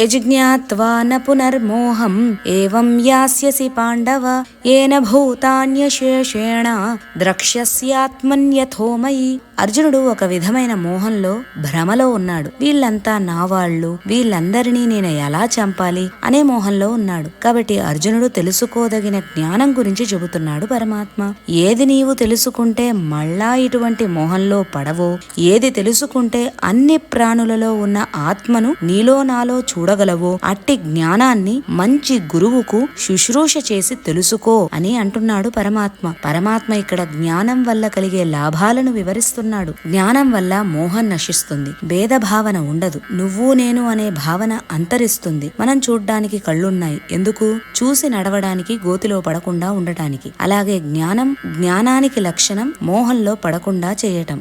యజ్ఞాత్వా న పునర్మోహం ఏవం యాస్యసి పాండవ ఏన భూతాన్యశేషేణ ద్రక్ష్యస్యాత్మన్యథోమయి. అర్జునుడు ఒక విధమైన మోహంలో భ్రమలో ఉన్నాడు. వీళ్ళంతా నా వాళ్ళు, వీళ్ళందరినీ నేను ఎలా చంపాలి అనే మోహంలో ఉన్నాడు. కాబట్టి అర్జునుడు తెలుసుకోదగిన జ్ఞానం గురించి చెబుతున్నాడు పరమాత్మ. ఏది నీవు తెలుసుకుంటే మళ్ళా ఇటువంటి మోహంలో పడవో, ఏది తెలుసుకుంటే అన్ని ప్రాణులలో ఉన్న ఆత్మను నీలో నాలో చూడగలవో అట్టి జ్ఞానాన్ని మంచి గురువుకు శుశ్రూష చేసి తెలుసుకో అని అంటున్నాడు పరమాత్మ. పరమాత్మ ఇక్కడ జ్ఞానం వల్ల కలిగే లాభాలను వివరిస్తున్నాడు. జ్ఞానం వల్ల మోహం నశిస్తుంది, భేదభావన ఉండదు, నువ్వు నేను అనే భావన అంతరిస్తుంది. మనం చూడ్డానికి కళ్ళున్నాయి ఎందుకు? చూసి నడవడానికి, గోతిలో పడకుండా ఉండటానికి. అలాగే జ్ఞానానికి లక్షణం మోహంలో పడకుండా చేయటం.